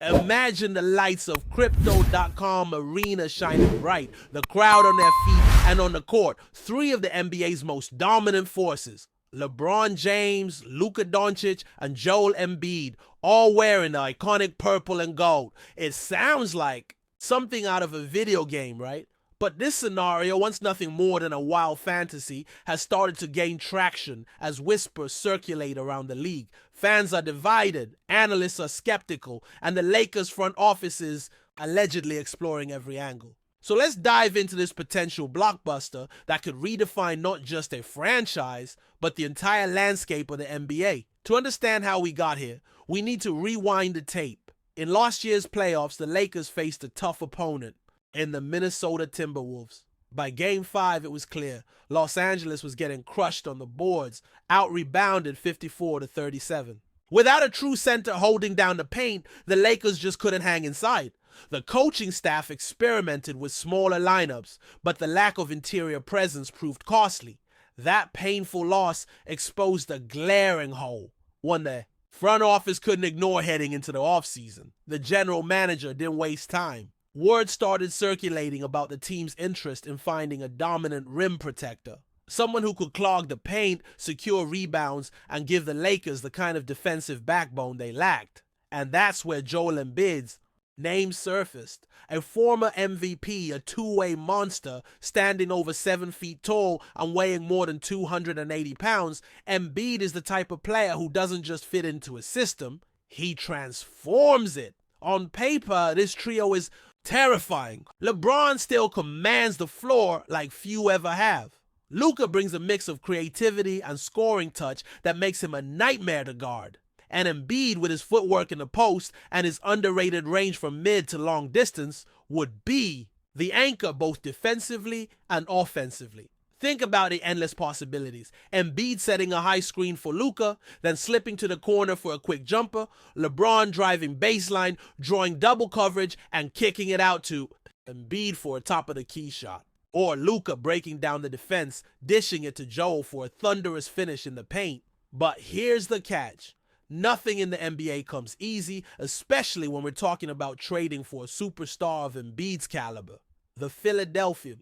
Imagine the lights of Crypto.com arena shining bright, the crowd on their feet and on the court, three of the NBA's most dominant forces, LeBron James, Luka Doncic, and Joel Embiid, all wearing the iconic purple and gold. It sounds like something out of a video game, right? But this scenario, once nothing more than a wild fantasy, has started to gain traction as whispers circulate around the league. Fans are divided, analysts are skeptical, and the Lakers front office is allegedly exploring every angle. So let's dive into this potential blockbuster that could redefine not just a franchise, but the entire landscape of the NBA. To understand how we got here, we need to rewind the tape. In last year's playoffs, the Lakers faced a tough opponent in the Minnesota Timberwolves. By Game 5, it was clear Los Angeles was getting crushed on the boards, out-rebounded 54-37. Without a true center holding down the paint, the Lakers just couldn't hang inside. The coaching staff experimented with smaller lineups, but the lack of interior presence proved costly. That painful loss exposed a glaring hole, one the front office couldn't ignore heading into the offseason. The general manager didn't waste time. Word started circulating about the team's interest in finding a dominant rim protector, someone who could clog the paint, secure rebounds, and give the Lakers the kind of defensive backbone they lacked. And that's where Joel Embiid's name surfaced. A former MVP, a two-way monster, standing over 7 feet tall and weighing more than 280 pounds, Embiid is the type of player who doesn't just fit into a system, he transforms it. On paper, this trio is terrifying. LeBron still commands the floor like few ever have. Luka brings a mix of creativity and scoring touch that makes him a nightmare to guard. And Embiid, with his footwork in the post and his underrated range from mid to long distance, would be the anchor both defensively and offensively. Think about the endless possibilities. Embiid setting a high screen for Luka, then slipping to the corner for a quick jumper, LeBron driving baseline, drawing double coverage, and kicking it out to Embiid for a top-of-the-key shot. Or Luka breaking down the defense, dishing it to Joel for a thunderous finish in the paint. But here's the catch. Nothing in the NBA comes easy, especially when we're talking about trading for a superstar of Embiid's caliber. The Philadelphia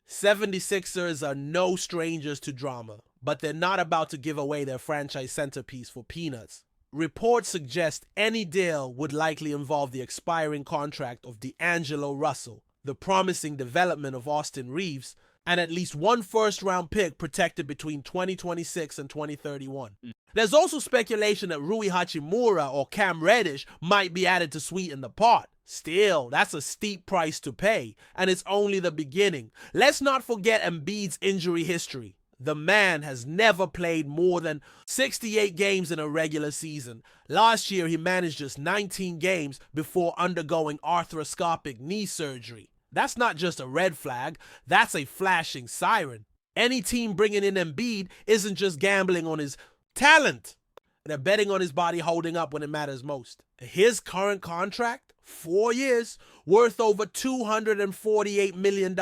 76ers are no strangers to drama, but they're not about to give away their franchise centerpiece for peanuts. Reports suggest any deal would likely involve the expiring contract of D'Angelo Russell, the promising development of Austin Reeves, and at least one first-round pick protected between 2026 and 2031. There's also speculation that Rui Hachimura or Cam Reddish might be added to sweeten the pot. Still, that's a steep price to pay, and it's only the beginning. Let's not forget Embiid's injury history. The man has never played more than 68 games in a regular season. Last year, he managed just 19 games before undergoing arthroscopic knee surgery. That's not just a red flag, that's a flashing siren. Any team bringing in Embiid isn't just gambling on his talent. They're betting on his body holding up when it matters most. His current contract, 4 years, worth over $248 million.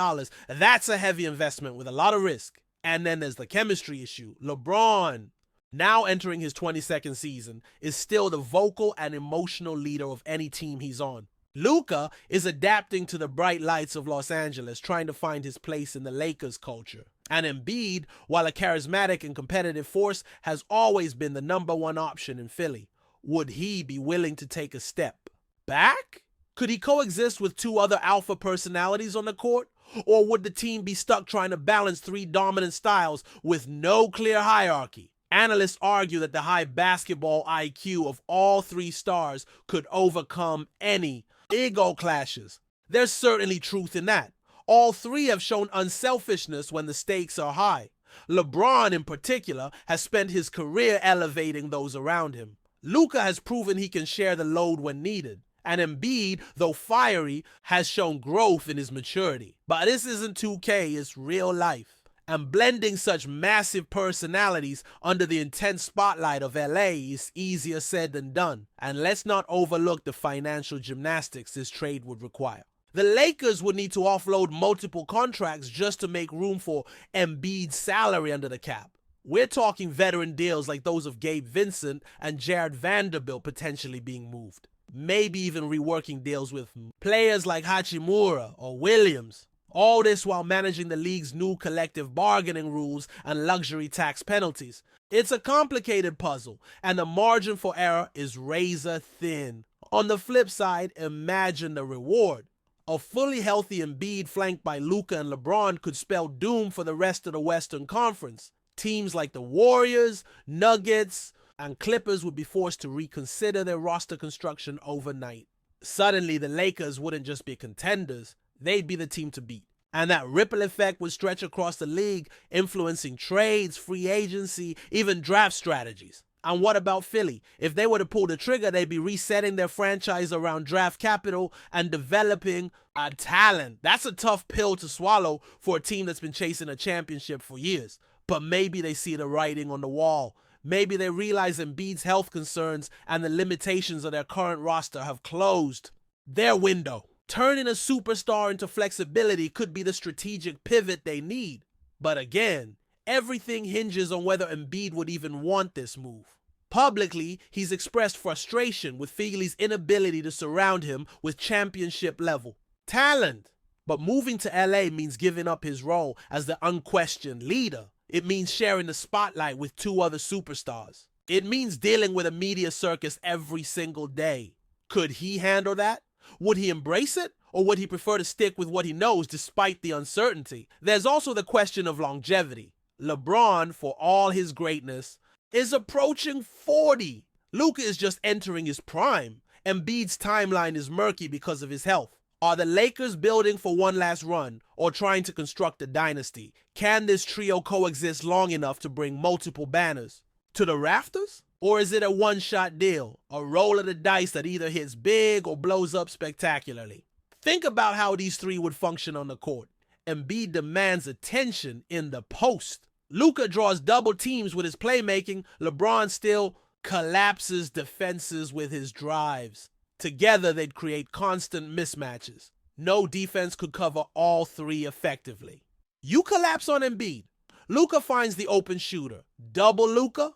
That's a heavy investment with a lot of risk. And then there's the chemistry issue. LeBron, now entering his 22nd season, is still the vocal and emotional leader of any team he's on. Luka is adapting to the bright lights of Los Angeles, trying to find his place in the Lakers culture. And Embiid, while a charismatic and competitive force, has always been the number one option in Philly. Would he be willing to take a step back? Could he coexist with two other alpha personalities on the court? Or would the team be stuck trying to balance three dominant styles with no clear hierarchy? Analysts argue that the high basketball IQ of all three stars could overcome any ego clashes. There's certainly truth in that. All three have shown unselfishness when the stakes are high. LeBron, in particular, has spent his career elevating those around him. Luka has proven he can share the load when needed. And Embiid, though fiery, has shown growth in his maturity. But this isn't 2K, it's real life. And blending such massive personalities under the intense spotlight of LA is easier said than done. And let's not overlook the financial gymnastics this trade would require. The Lakers would need to offload multiple contracts just to make room for Embiid's salary under the cap. We're talking veteran deals like those of Gabe Vincent and Jared Vanderbilt potentially being moved. maybe even reworking deals with players like Hachimura or Williams. All this while managing the league's new collective bargaining rules and luxury tax penalties. It's a complicated puzzle, and the margin for error is razor thin. On the flip side, imagine the reward. A fully healthy Embiid flanked by Luka and LeBron could spell doom for the rest of the Western Conference. Teams like the Warriors, Nuggets, and Clippers would be forced to reconsider their roster construction overnight. Suddenly, the Lakers wouldn't just be contenders, they'd be the team to beat. And that ripple effect would stretch across the league, influencing trades, free agency, even draft strategies. And what about Philly? If they were to pull the trigger, they'd be resetting their franchise around draft capital and developing a talent. That's a tough pill to swallow for a team that's been chasing a championship for years. But maybe they see the writing on the wall. Maybe they realize Embiid's health concerns and the limitations of their current roster have closed their window. Turning a superstar into flexibility could be the strategic pivot they need. But again, everything hinges on whether Embiid would even want this move. Publicly, he's expressed frustration with Philly's inability to surround him with championship-level talent. But moving to LA means giving up his role as the unquestioned leader. It means sharing the spotlight with two other superstars. It means dealing with a media circus every single day. Could he handle that? Would he embrace it? Or would he prefer to stick with what he knows despite the uncertainty? There's also the question of longevity. LeBron, for all his greatness, is approaching 40. Luka is just entering his prime. Embiid's timeline is murky because of his health. Are the Lakers building for one last run or trying to construct a dynasty? Can this trio coexist long enough to bring multiple banners to the rafters? Or is it a one-shot deal, a roll of the dice that either hits big or blows up spectacularly? Think about how these three would function on the court. Embiid demands attention in the post. Luka draws double teams with his playmaking. LeBron still collapses defenses with his drives. Together, they'd create constant mismatches. No defense could cover all three effectively. You collapse on Embiid. Luka finds the open shooter. Double Luka.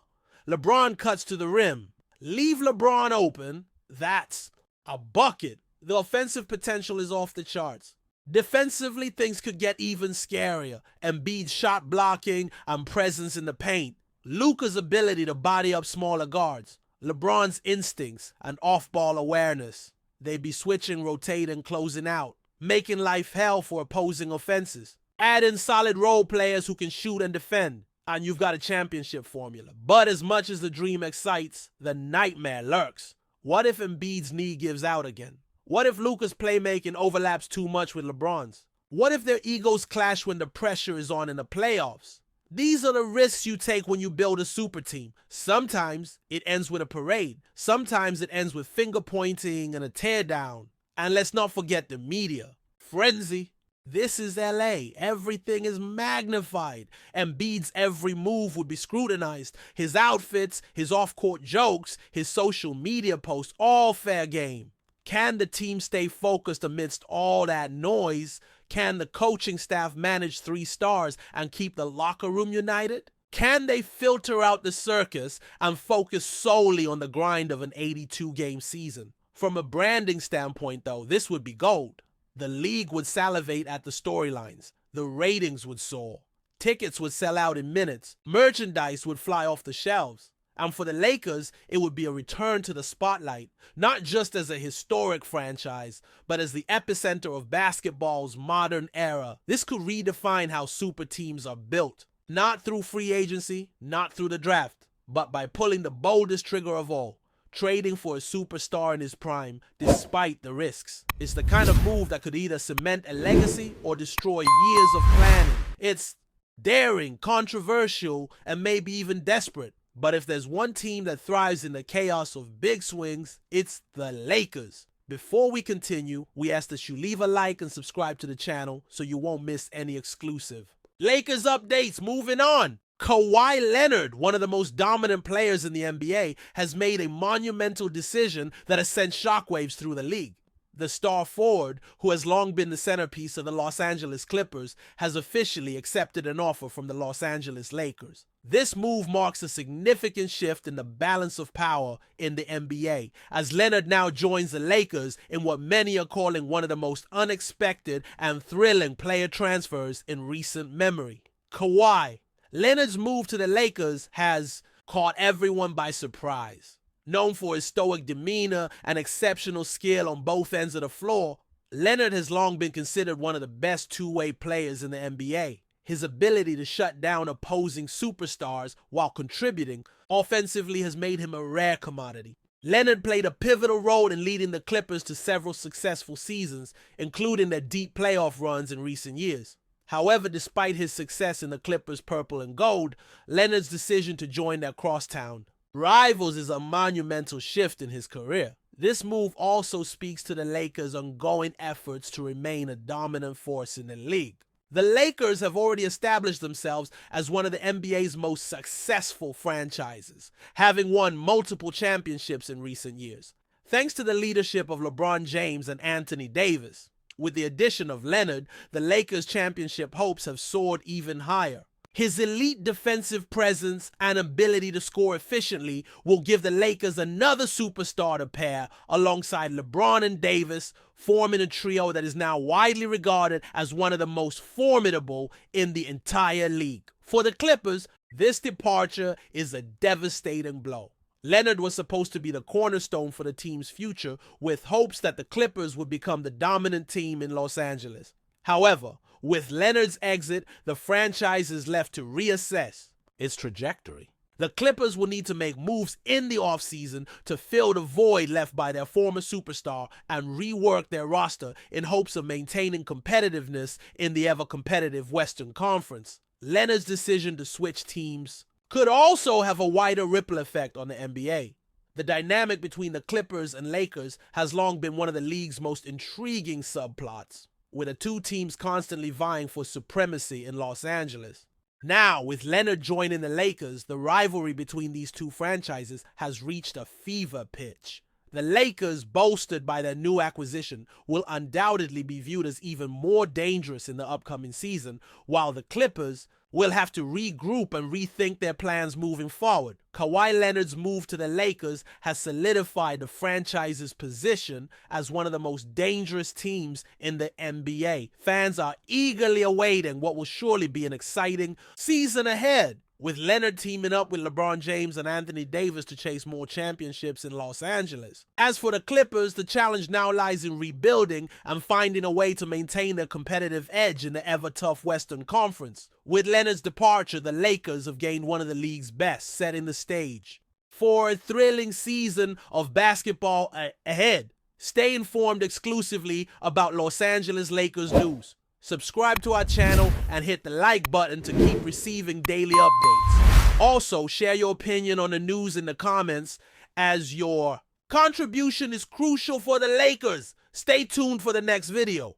LeBron cuts to the rim. Leave LeBron open. That's a bucket. The offensive potential is off the charts. Defensively, things could get even scarier. Embiid's shot blocking and presence in the paint. Luka's ability to body up smaller guards. LeBron's instincts and off-ball awareness. They'd be switching, rotating, closing out, making life hell for opposing offenses. Add in solid role players who can shoot and defend, and you've got a championship formula. But as much as the dream excites, the nightmare lurks. What if Embiid's knee gives out again? What if Luka's playmaking overlaps too much with LeBron's? What if their egos clash when the pressure is on in the playoffs? These are the risks you take when you build a super team. Sometimes it ends with a parade. Sometimes it ends with finger pointing and a teardown. And let's not forget the media. Frenzy. This is LA. Everything is magnified. Embiid's every move would be scrutinized. His outfits, his off-court jokes, his social media posts, all fair game. Can the team stay focused amidst all that noise? Can the coaching staff manage 3 stars and keep the locker room united? Can they filter out the circus and focus solely on the grind of an 82-game season? From a branding standpoint, though, this would be gold. The league would salivate at the storylines. The ratings would soar. Tickets would sell out in minutes. Merchandise would fly off the shelves. And for the Lakers, it would be a return to the spotlight, not just as a historic franchise, but as the epicenter of basketball's modern era. This could redefine how super teams are built, not through free agency, not through the draft, but by pulling the boldest trigger of all, trading for a superstar in his prime, despite the risks. It's the kind of move that could either cement a legacy or destroy years of planning. It's daring, controversial, and maybe even desperate. But if there's one team that thrives in the chaos of big swings, it's the Lakers. Before we continue, we ask that you leave a like and subscribe to the channel so you won't miss any exclusive Lakers updates. Moving on. Kawhi Leonard, one of the most dominant players in the NBA, has made a monumental decision that has sent shockwaves through the league. The star forward, who has long been the centerpiece of the Los Angeles Clippers, has officially accepted an offer from the Los Angeles Lakers. This move marks a significant shift in the balance of power in the NBA, as Leonard now joins the Lakers in what many are calling one of the most unexpected and thrilling player transfers in recent memory. Kawhi. Leonard's move to the Lakers has caught everyone by surprise. Known for his stoic demeanor and exceptional skill on both ends of the floor, Leonard has long been considered one of the best two-way players in the NBA. His ability to shut down opposing superstars while contributing offensively has made him a rare commodity. Leonard played a pivotal role in leading the Clippers to several successful seasons, including their deep playoff runs in recent years. However, despite his success in the Clippers' purple and gold, Leonard's decision to join their crosstown rivals is a monumental shift in his career. This move also speaks to the Lakers' ongoing efforts to remain a dominant force in the league. The Lakers have already established themselves as one of the NBA's most successful franchises, having won multiple championships in recent years, thanks to the leadership of LeBron James and Anthony Davis. With the addition of Leonard, the Lakers' championship hopes have soared even higher. His elite defensive presence and ability to score efficiently will give the Lakers another superstar to pair alongside LeBron and Davis, forming a trio that is now widely regarded as one of the most formidable in the entire league. For the Clippers, this departure is a devastating blow. Leonard was supposed to be the cornerstone for the team's future, with hopes that the Clippers would become the dominant team in Los Angeles. However, with Leonard's exit, the franchise is left to reassess its trajectory. The Clippers will need to make moves in the offseason to fill the void left by their former superstar and rework their roster in hopes of maintaining competitiveness in the ever-competitive Western Conference. Leonard's decision to switch teams could also have a wider ripple effect on the NBA. The dynamic between the Clippers and Lakers has long been one of the league's most intriguing subplots, with the two teams constantly vying for supremacy in Los Angeles. Now, with Leonard joining the Lakers, the rivalry between these two franchises has reached a fever pitch. The Lakers, bolstered by their new acquisition, will undoubtedly be viewed as even more dangerous in the upcoming season, while the Clippers will have to regroup and rethink their plans moving forward. Kawhi Leonard's move to the Lakers has solidified the franchise's position as one of the most dangerous teams in the NBA. Fans are eagerly awaiting what will surely be an exciting season ahead, with Leonard teaming up with LeBron James and Anthony Davis to chase more championships in Los Angeles. As for the Clippers, the challenge now lies in rebuilding and finding a way to maintain their competitive edge in the ever-tough Western Conference. With Leonard's departure, the Lakers have gained one of the league's best, setting the stage for a thrilling season of basketball ahead. Stay informed exclusively about Los Angeles Lakers news. Subscribe to our channel and hit the like button to keep receiving daily updates. Also, share your opinion on the news in the comments, as your contribution is crucial for the Lakers. Stay tuned for the next video.